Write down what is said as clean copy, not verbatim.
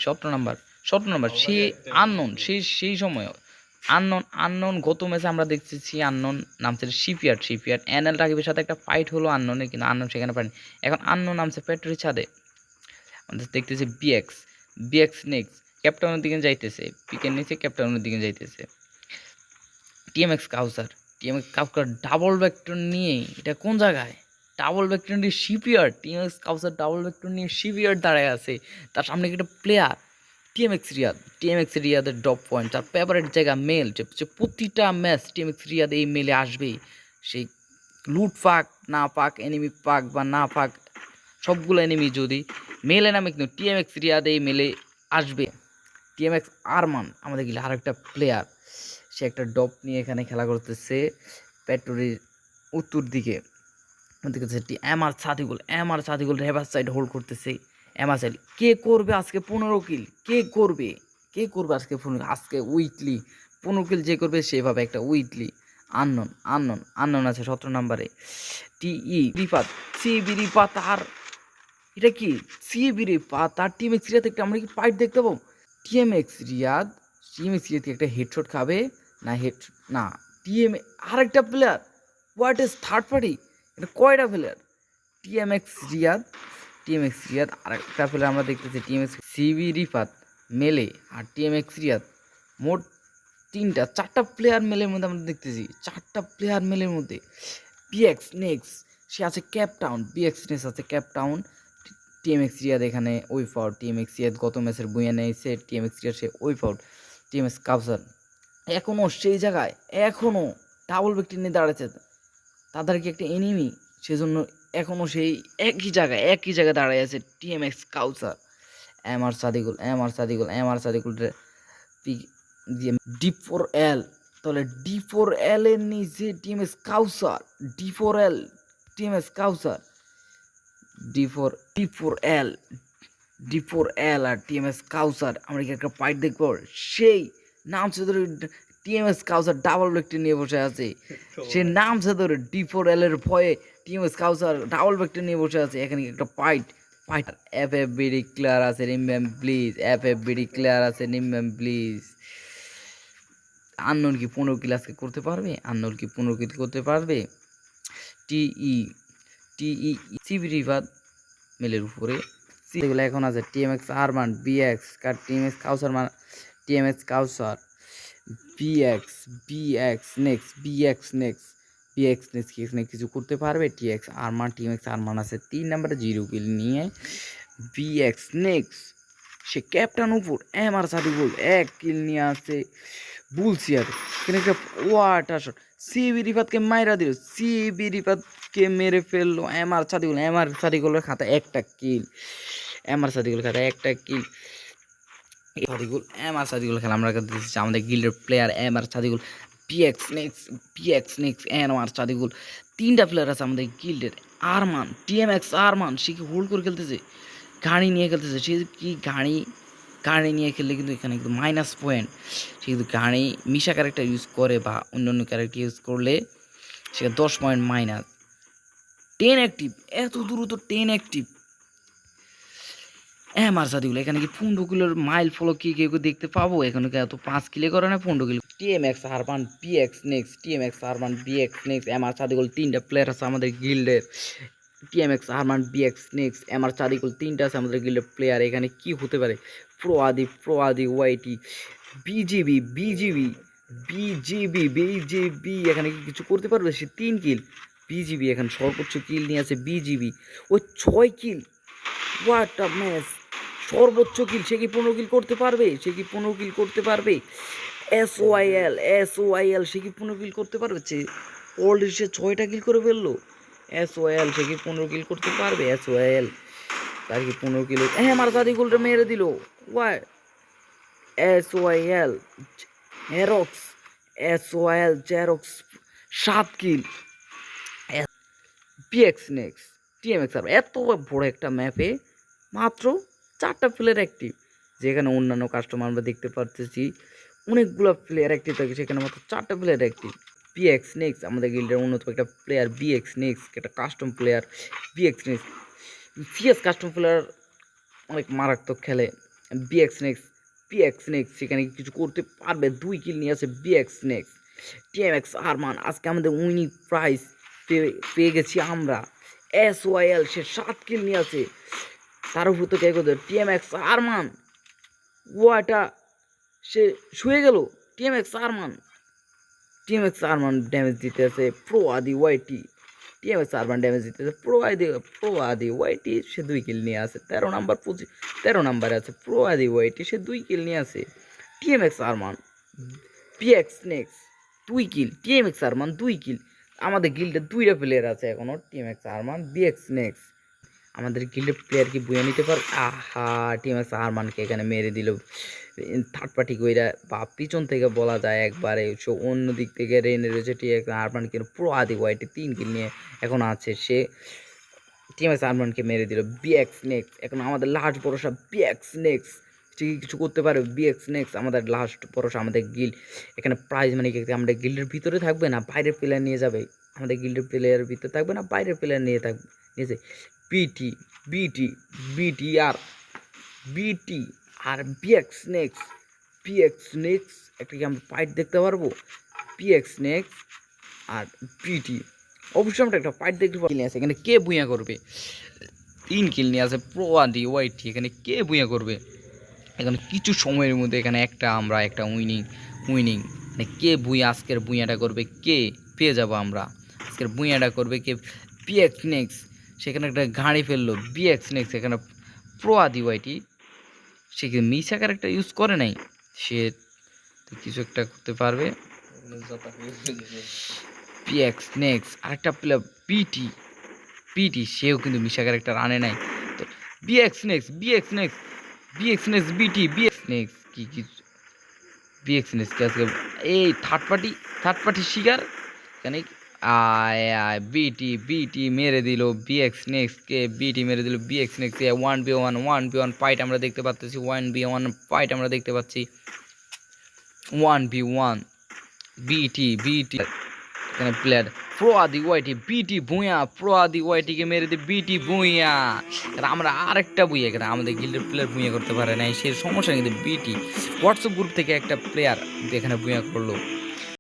17 number 17 number সে unknown সেই সময় unknown গত ম্যাচে আমরা দেখতেছি আননোন নামছে শিপইয়ার্ড এনএল রাকিবের সাথে একটা ফাইট হলো আননোনের, কিন্তু আননোন সেখানে পারেনি। এখন আননোন নামছে ফ্যাক্টরির ছাদে, আমরা দেখতেছি বিএক্স নেক্সট ক্যাপ্টেনের দিকে যাইতেছে, পিকের নিচে ক্যাপ্টেনের দিকে যাইতেছে। টিএমএক্স কাউসার ডাবল ভেক্টর নিয়ে, এটা কোন জায়গায় ডাবল ভেক্টর নিয়ে শিপইয়ার্ড, টিএমএক্স কাউসার ডাবল ভেক্টর নিয়ে শিপইয়ার্ড দাঁড়ায় আছে, তার সামনে একটা প্লেয়ার টিএমএক্স রিয়াদের ড্রপ পয়েন্ট, তার ফেভারিট জায়গা মেল, যে প্রতিটা ম্যাচ টিএমএক্স রিয়াদ এই মেলে আসবেই, সেই লুট পাক না পাক, এনিমি পাক বা না পাক, সবগুলো এনিমি যদি মেলে নামে, কিন্তু টিএমএক্স রিয়াদ এই মেলে আসবে। টিএমএক্স আরমান আমাদের গেলে আরেকটা প্লেয়ার, সে একটা ডপ নিয়ে এখানে খেলা করতেছে ফ্যাক্টরির উত্তর দিকে। এমআর সাদিকুল রেভার সাইড হোল্ড করতেছে। এমআর সাইড কে করবে আজকে 15 কিল, কে করবে আজকে 15, আজকে উইকলি 15 কিল যে করবে সেভাবে একটা উইকলি। আননোন আছে 17 নাম্বারে। সিবি রিপাত, আর এটা কি সিবি রিপাত আর টিএমএক্স রিয়াদ একটা আমরা কি ফাইট দেখতে পাবো? টিএমএক্স রিয়াদ একটা হেডশট খাবে না আরেকটা player, what is third party, এটা কয়টা প্লেয়ার? টিএমএক্স রিয়াদ আরেকটা প্লেয়ার আমরা দেখতেছি, টিএমএক্স সিবি রিফাত মেলে আর টিএমএক্স রিয়াদ মোট 4টা প্লেয়ার মেলের মধ্যে আমরা দেখতেছি, 4টা প্লেয়ার মেলের মধ্যে বিএক্স নেক্সট সে আছে ক্যাপটাউন, টিএমএক্স রিয়াদ এখানে উইপ আউট, টিএমএক্স রিয়াদ গত ম্যাচের বুয়ে নিয়েছে, টিএমএক্স রিয়াদ সে উইপ আউট। টিএমএক্স কাউসার এখনও সেই জায়গায়, এখনও ডাবল ভিক্টর নিয়ে দাঁড়াচ্ছে, তাদের কি একটা এনিমি, সেজন্য এখনও সেই একই জায়গায় দাঁড়ায় আছে টিএমএক্স কাউসার। এমআর সাদিকুল D4L, তাহলে D4L এর নিচে টিএমএক্স কাউসার, D4L আর টিএমএস কাউসার, আমরা কি একটা ফাইট দেখবো? সেই নাম সে ধরে টিএমএস কাউসার ডাবল ভেক্টর নিয়ে বসে আছে, সে নাম সে ধরে D4L এর ভয়ে টিএমএস কাউসার ডাবল ভেক্টর নিয়ে বসে আছে। এখানে একটা ফাইট এফএফবিডি ক্লিয়ার আছে নিম্যাম প্লিজ। আননোন কি 15 কিল আজকে করতে পারবে? টিই সিবি রিভাত মেলের উপরে এগুলো এখন আছে টিএমএক্স আরমান বিএক্স টিএমএক্স কাউসার বিএক্স নেক্সট কি এখানে কিছু করতে পারবে? টিএমএক্স আরমান আছে 3 নম্বরে 0 কিল নিয়ে। বিএক্স নেক্সট সে ক্যাপ্টেন উপর, এমআর সাদিকুল 1 কিল নিয়ে আছে বুলসিয়ার, এখানে একটা ওয়াটার শট, সিবি রিফাতকে মাইরা দিল, মেরে ফেললো এমআর সাদিকুলের খাতায় একটা কিল, খেলা আমরা দেখতেছি আমাদের গিল্ডের player MR Sadikul, PX next MR Sadikul, 3টা প্লেয়ার আছে আমাদের গিল্ডের। আরমান টিএমএক্স আরমান সে কি হোল্ড করে খেলতেছে, গাড়ি নিয়ে খেলতেছে, সে কি গাড়ি নিয়ে খেললে কিন্তু এখানে কিন্তু মাইনাস পয়েন্ট, সে কিন্তু গাড়ি মিশা ক্যারেক্টার ইউজ করে বা অন্য ক্যারেক্টার ইউজ করলে সে 10 পয়েন্ট মাইনাস। 10 অ্যাক্টিভ, এত দ্রুত 10 অ্যাক্টিভ এমআর সাদিকুল, এখানে কি 15 কিলোর মাইল ফলো কি কেউ দেখতে পাবো? এখানে কি এত 5 কিলে করে না 15 kilo. TMX Arman bx next MR Sadikul, 3টা প্লেয়ার আছে আমাদের গিল্ডের। TMX Arman bx next MR Sadikul, 3টা আছে আমাদের গিল্ডের প্লেয়ার। এখানে কি হতে পারে? প্রো আদি ওয়াইটি বিজিবি এখানে কি কিছু করতে পারবে? সে 3 কিল, বিজিবি এখানে সর্বোচ্চ কিল নিয়ে আছে বিজিবি, ওই 6 কিল, হোয়াট আ ম্যাচ, সর্বোচ্চ কিল, সে কি 15 কিল করতে পারবে? এসওআইএল সে কি 15 কিল করতে পারবে? অলরেডি সে 6টা কিল করে ফেললো। এসওআইএল সে কি 15 কিল করতে পারবে? তার কি 15 কিলো? হ্যাঁ, আমার সাদিকুলটা মেরে দিল। ওয়াই এসওআইএল জেরক্স 7 কিল। পিএক্স নেক্সট টিএমএক্স আর এত বড় একটা ম্যাপে মাত্র 4টা প্লেয়ার অ্যাক্টিভ, যেখানে অন্যান্য কাস্টমার আমরা দেখতে পাচ্ছি অনেকগুলো প্লেয়ার অ্যাক্টিভ থাকে, সেখানে মাত্র 4টা প্লেয়ার অ্যাক্টিভ। পিএক্স নেক্সট আমাদের গিল্ডের অন্যতম একটা প্লেয়ার, বিএক্স নেক্সট একটা custom player, CS custom player অনেক মারাত্মক খেলে। বিএক্স নেক্স, পিএক্স নেক্স সেখানে কিছু করতে পারবে, 2 কিল নিয়ে আছে বিএক্স নেক্স। টিএমএক্স আরমান আজকে আমাদের উইনিং প্রাইজ পেয়ে গেছি আমরা। SYL সে 7 কিল নিয়ে আছে, তার উপর তো কে করতে টিএমএক্স আরমান, ওয়াটা সে শুয়ে গেল। TMX Arman, TMX Arman damage দিতে আছে প্রো আদি ওয়াইটি, টিএমএক্স আরমান ড্যামেজ দিতে আছে প্রো আদি ওয়াইটি, সে 2 কিল নিয়ে আছে 13 নাম্বার 13 নাম্বারে আছে প্রো আদি ওয়াইটি, সে 2 কিল নিয়ে আছে। টিএমএক্স আরমান, পিএক্স নেক্স 2 কিল, টিএমএক্স আরমান 2 কিল। আমাদের গিল্ডে 2টা প্লেয়ার আছে এখনো, টিএমএক্স আরমান বিএক্স নেক্স। আমাদের গিল্ডের প্লেয়ার কি বুয়ে নিতে পার? আহা, টিএমএক্স আরমানকে এখানে মেরে দিল থার্ড পার্টি কইরা, বা পিছন থেকে বলা যায় একবারে। সো অন্য দিক থেকে রেনে রয়েছে টিএমএক্স আরমান, কিন্তু প্রো আদি ওয়াইটি 3 কিল নিয়ে এখন আছে সে। টিএমএক্স আরমানকে মেরে দিল বিএক্স নেক্স। এখন আমাদের লাস্ট ভরসা বিএক্স নেক্স, ঠিক কিছু করতে পারে বিএক্স নেক্স, আমাদের লাস্ট ভরসা। আমাদের গিল্ড এখানে প্রাইজ মানে কি, আমাদের গিল্ডের ভিতরে থাকবে না বাইরের প্লেয়ার নিয়ে যাবে? আমাদের গিল্ডের প্লেয়ারের ভিতরে থাকবে না বাইরের প্লেয়ার নিয়ে থাকবে, নিয়েছে বিটি বিটি বিটি আর বিটি আর বিএক্স নেক্স। পিএক্স নেক্স একটা কি আমরা ফাইট দেখতে পারবো? পিএক্স নেক্স আর বিটি, অবশ্যই আমরা একটা ফাইট দেখতে পারি। আছে এখানে কে বুইয়া করবে? 3 কিল নিয়ে আছে প্রো আদি ওয়াইটি, এখানে কে বুইয়া করবে? এখানে কিছু সময়ের মধ্যে এখানে একটা উইনিং মানে কে আজকের বুইয়াটা করবে, কে পেয়ে যাব আমরা আজকের বুইয়াটা করবে কে? বিএক্স নেক্স সেখানে একটা গাড়ি ফেললো বিএক্স নেক্স, এখানে প্রো আদি ওয়াইটি সে কি মিশা ক্যারেক্টার ইউজ করে নাই, সে কিছু একটা করতে পারবে। পিএক্স নেক্স আরেকটা প্লেয়ার পিটি সেও কিন্তু মিশা ক্যারেক্টার আনে নাই। তো বিএক্স নেক্স বিটি বিএক্স নেক্স কি বিএক্স নেক্স কি আজকে এই থার্ড পার্টি শিকার এখানে। আয় বিটি মেরে দিল বিএক্স নেক্স কে, বিটি মেরে দিল বিএক্স নেক্স কে। 1v1 ফাইট আমরা দেখতে পাচ্ছি, 1v1 ফাইট আমরা দেখতে পাচ্ছি, 1v1 বিটি এখানে প্লেয়ার প্রো আদি ওয়াইটি, বিটি ভুঁইয়া প্রো আদি ওয়াইটিকে মেরে দিয়ে বিটি ভুঁইয়া। আমরা আরেকটা বুইয়া, এখানে আমাদের গিল্ডের প্লেয়ার বুইয়া করতে পারে নাই, সে সমস্যা। কিন্তু বিটি হোয়াটসঅ্যাপ গ্রুপ থেকে একটা প্লেয়ার এখানে বুইয়া করলো।